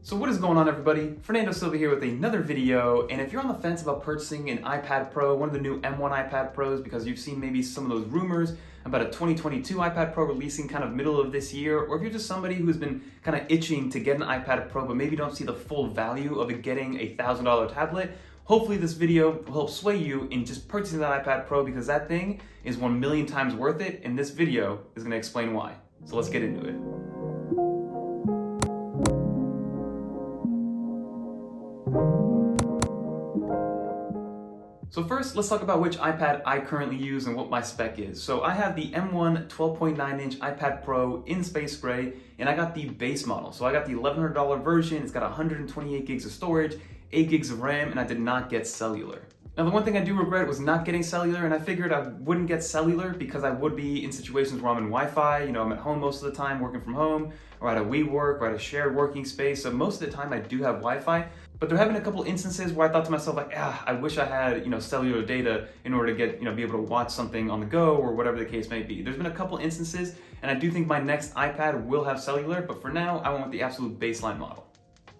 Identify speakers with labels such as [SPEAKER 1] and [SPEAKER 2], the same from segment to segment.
[SPEAKER 1] So what is going on, everybody? Fernando Silva here with another video, and if you're on the fence about purchasing an iPad Pro, one of the new M1 iPad Pros, because you've seen maybe some of those rumors about a 2022 iPad Pro releasing kind of middle of this year, or if you're just somebody who's been kind of itching to get an iPad Pro but maybe don't see the full value of it getting a $1,000 tablet, hopefully this video will help sway you in just purchasing that iPad Pro, because that thing is 1,000,000 times worth it, and this video is going to explain why. So let's get into it. So first, let's talk about which iPad I currently use and what my spec is. So I have the M1 12.9-inch iPad Pro in space gray, and I got the base model. So I got the $1,100 version. It's got 128 gigs of storage, 8 gigs of RAM, and I did not get cellular. Now, the one thing I do regret was not getting cellular, and I figured I wouldn't get cellular because I would be in situations where I'm in Wi-Fi. You know, I'm at home most of the time, working from home, or at a WeWork, or at a shared working space. So most of the time I do have Wi-Fi. But there have been a couple instances where I thought to myself, like, I wish I had, cellular data in order to get, be able to watch something on the go or whatever the case may be. There's been a couple instances, and I do think my next iPad will have cellular, but for now, I went with the absolute baseline model.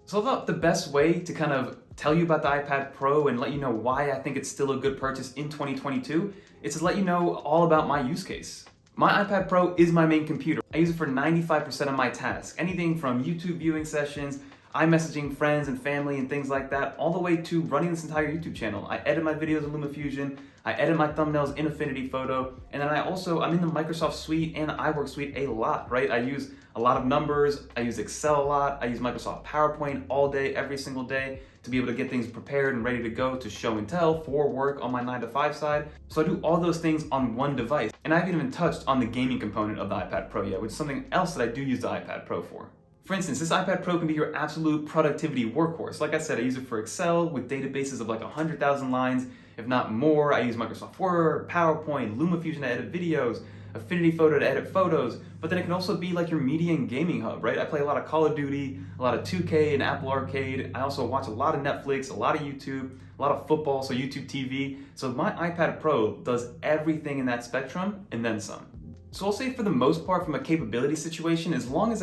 [SPEAKER 1] So I thought the best way to kind of tell you about the iPad Pro and let you know why I think it's still a good purchase in 2022 is to let you know all about my use case. My iPad Pro is my main computer. I use it for 95% of my tasks, anything from YouTube viewing sessions, iMessaging friends and family and things like that, all the way to running this entire YouTube channel. I edit my videos in LumaFusion, I edit my thumbnails in Affinity Photo, and then I'm in the Microsoft Suite and iWork Suite a lot, right? I use a lot of numbers, I use Excel a lot, I use Microsoft PowerPoint all day, every single day, to be able to get things prepared and ready to go to show and tell for work on my 9-to-5 side. So I do all those things on one device. And I haven't even touched on the gaming component of the iPad Pro yet, which is something else that I do use the iPad Pro for. For instance, this iPad Pro can be your absolute productivity workhorse. Like I said, I use it for Excel with databases of like 100,000 lines, if not more. I use Microsoft Word, PowerPoint, LumaFusion to edit videos, Affinity Photo to edit photos, but then it can also be like your media and gaming hub, right? I play a lot of Call of Duty, a lot of 2K and Apple Arcade. I also watch a lot of Netflix, a lot of YouTube, a lot of football, so YouTube TV. So my iPad Pro does everything in that spectrum and then some. So I'll say for the most part, from a capability situation, as long as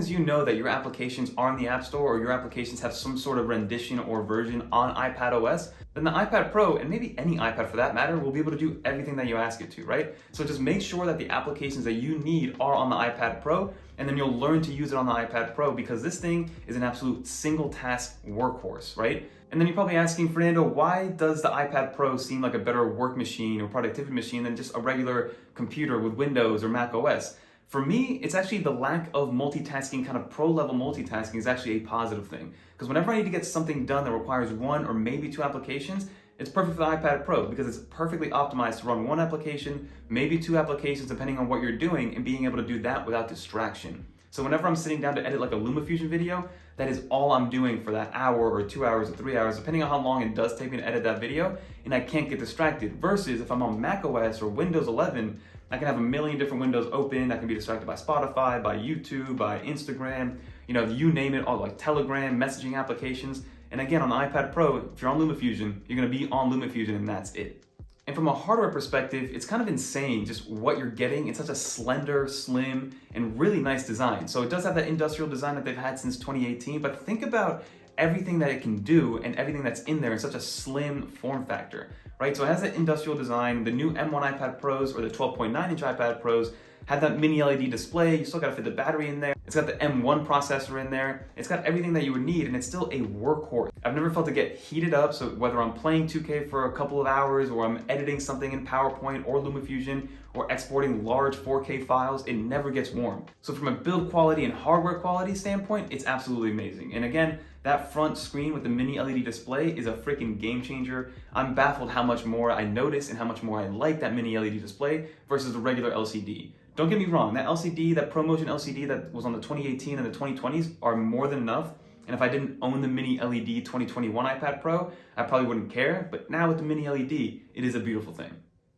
[SPEAKER 1] you know that your applications are in the App Store or your applications have some sort of rendition or version on iPadOS, then the iPad Pro, and maybe any iPad for that matter, will be able to do everything that you ask it to, right? So just make sure that the applications that you need are on the iPad Pro, and then you'll learn to use it on the iPad Pro, because this thing is an absolute single task workhorse, right? And then you're probably asking, Fernando, why does the iPad Pro seem like a better work machine or productivity machine than just a regular computer with Windows or Mac OS? For me, it's actually the lack of multitasking, kind of pro-level multitasking, is actually a positive thing. Because whenever I need to get something done that requires one or maybe two applications, it's perfect for the iPad Pro because it's perfectly optimized to run one application, maybe two applications, depending on what you're doing, and being able to do that without distraction. So whenever I'm sitting down to edit like a LumaFusion video, that is all I'm doing for that hour or 2 hours or 3 hours, depending on how long it does take me to edit that video, and I can't get distracted. Versus if I'm on Mac OS or Windows 11, I can have a million different windows open. I can be distracted by Spotify, by YouTube, by Instagram, you name it, all like Telegram, messaging applications. And again, on the iPad Pro, if you're on LumaFusion, you're gonna be on LumaFusion and that's it. And from a hardware perspective, it's kind of insane just what you're getting. It's such a slender, slim, and really nice design. So it does have that industrial design that they've had since 2018, but think about everything that it can do and everything that's in there in such a slim form factor, right? So it has that industrial design. The new M1 iPad Pros or the 12.9-inch iPad Pros have that mini LED display. You still gotta fit the battery in there. It's got the M1 processor in there. It's got everything that you would need, and it's still a workhorse. I've never felt it get heated up, so whether I'm playing 2K for a couple of hours or I'm editing something in PowerPoint or LumaFusion or exporting large 4K files, it never gets warm. So from a build quality and hardware quality standpoint, it's absolutely amazing. And again, that front screen with the mini LED display is a freaking game changer. I'm baffled how much more I notice and how much more I like that mini LED display versus the regular LCD. Don't get me wrong, that LCD, that ProMotion LCD that was on the 2018 and the 2020s are more than enough. And if I didn't own the mini LED 2021 iPad Pro, I probably wouldn't care. But now with the mini LED, it is a beautiful thing.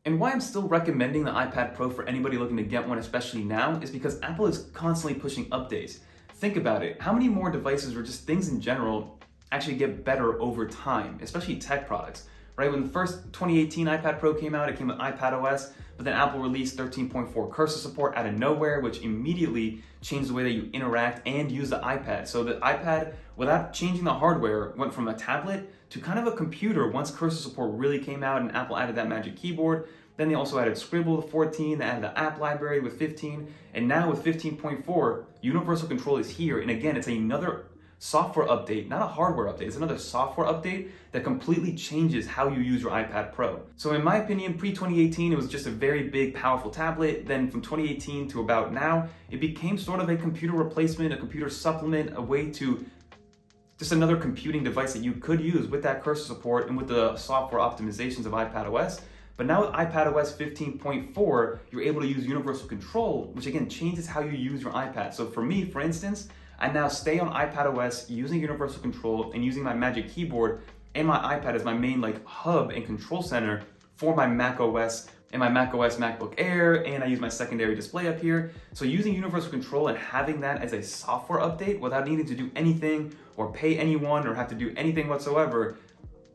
[SPEAKER 1] And why I'm still recommending the iPad Pro for anybody looking to get one, especially now, is because Apple is constantly pushing updates. Think about it. How many more devices or just things in general actually get better over time, especially tech products, right? When the first 2018 iPad Pro came out, it came with iPadOS, but then Apple released 13.4 cursor support out of nowhere, which immediately changed the way that you interact and use the iPad. So the iPad, without changing the hardware, went from a tablet to kind of a computer once cursor support really came out and Apple added that Magic Keyboard. Then they also added Scribble with 14, they added the app library with 15, and now with 15.4, Universal Control is here. And again, it's another software update, not a hardware update. It's another software update that completely changes how you use your iPad Pro. So in my opinion, pre-2018, it was just a very big, powerful tablet. Then from 2018 to about now, it became sort of a computer replacement, a computer supplement, a way to just another computing device that you could use with that cursor support and with the software optimizations of iPadOS. But now with iPadOS 15.4, you're able to use Universal Control, which again changes how you use your iPad. So for me, for instance, I now stay on iPadOS using Universal Control and using my Magic Keyboard and my iPad as my main hub and control center for my macOS and my macOS MacBook Air, and I use my secondary display up here. So using Universal Control and having that as a software update without needing to do anything or pay anyone or have to do anything whatsoever,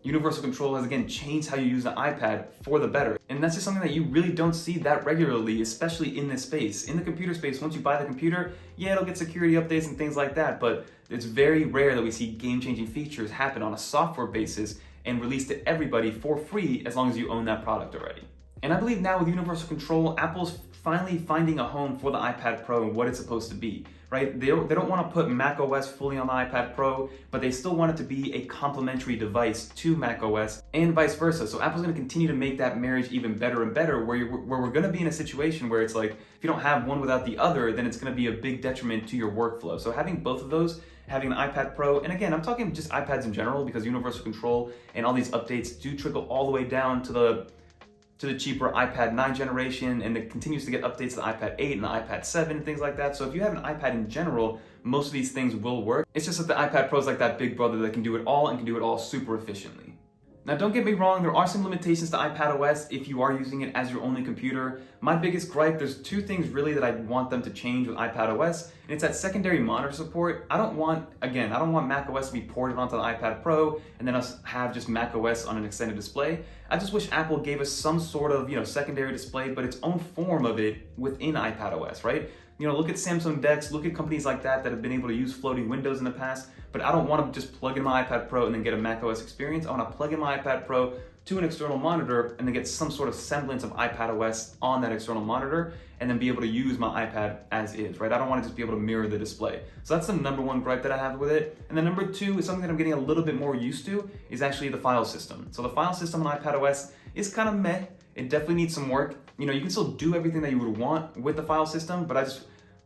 [SPEAKER 1] Universal Control has again changed how you use the iPad for the better. And that's just something that you really don't see that regularly, especially in this space. In the computer space, once you buy the computer, yeah, it'll get security updates and things like that, but it's very rare that we see game-changing features happen on a software basis and released to everybody for free as long as you own that product already. And I believe now with Universal Control, Apple's finally finding a home for the iPad Pro and what it's supposed to be, right? They don't want to put macOS fully on the iPad Pro, but they still want it to be a complementary device to macOS and vice versa. So Apple's going to continue to make that marriage even better and better, where we're going to be in a situation where it's like, if you don't have one without the other, then it's going to be a big detriment to your workflow. So having both of those, having the iPad Pro, and again, I'm talking just iPads in general, because Universal Control and all these updates do trickle all the way down to the cheaper iPad 9 generation, and it continues to get updates to the iPad 8 and the iPad 7 and things like that. So if you have an iPad in general, most of these things will work. It's just that the iPad Pro is like that big brother that can do it all and can do it all super efficiently. Now don't get me wrong, there are some limitations to iPadOS if you are using it as your only computer. My biggest gripe, there's two things really that I want them to change with iPadOS, and it's that secondary monitor support. I don't want macOS to be ported onto the iPad Pro and then us have just macOS on an extended display. I just wish Apple gave us some sort of, secondary display, but its own form of it within iPadOS, right? Look at Samsung DeX, look at companies like that have been able to use floating windows in the past, but I don't want to just plug in my iPad Pro and then get a macOS experience. I want to plug in my iPad Pro to an external monitor and then get some sort of semblance of iPadOS on that external monitor and then be able to use my iPad as is, right? I don't want to just be able to mirror the display. So that's the number one gripe that I have with it. And then number two is something that I'm getting a little bit more used to, is actually the file system. So the file system on iPadOS is kind of meh. It definitely needs some work. You can still do everything that you would want with the file system, but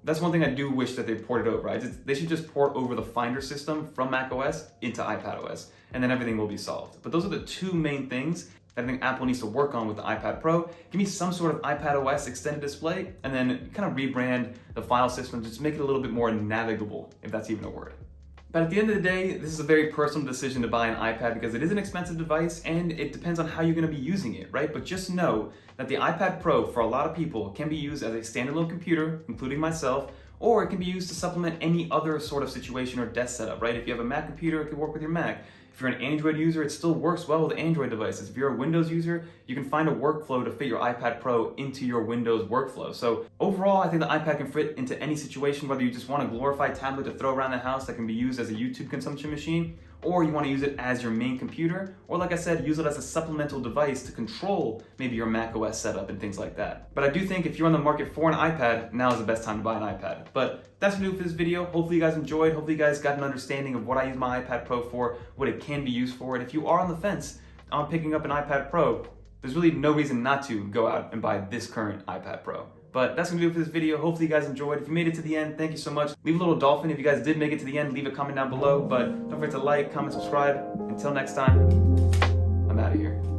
[SPEAKER 1] that's one thing I do wish that they ported over, right? They should just port over the Finder system from macOS into iPadOS, and then everything will be solved. But those are the two main things that I think Apple needs to work on with the iPad Pro. Give me some sort of iPadOS extended display, and then kind of rebrand the file system, just make it a little bit more navigable, if that's even a word. But at the end of the day, this is a very personal decision to buy an iPad because it is an expensive device and it depends on how you're going to be using it, right? But just know that the iPad Pro, for a lot of people, can be used as a standalone computer, including myself, or it can be used to supplement any other sort of situation or desk setup, right? If you have a Mac computer, it can work with your Mac. If you're an Android user, it still works well with Android devices. If you're a Windows user, you can find a workflow to fit your iPad Pro into your Windows workflow. So overall, I think the iPad can fit into any situation, whether you just want a glorified tablet to throw around the house that can be used as a YouTube consumption machine, or you want to use it as your main computer, or like I said, use it as a supplemental device to control maybe your macOS setup and things like that. But I do think if you're on the market for an iPad, now is the best time to buy an iPad. But that's what I do for this video. Hopefully you guys enjoyed. Hopefully you guys got an understanding of what I use my iPad Pro for, what it can be used for. And if you are on the fence on picking up an iPad Pro, there's really no reason not to go out and buy this current iPad Pro. But that's gonna do it for this video. Hopefully you guys enjoyed. If you made it to the end, thank you so much. Leave a little dolphin if you guys did make it to the end. Leave a comment down below, but don't forget to like, comment, subscribe. Until next time, I'm out of here.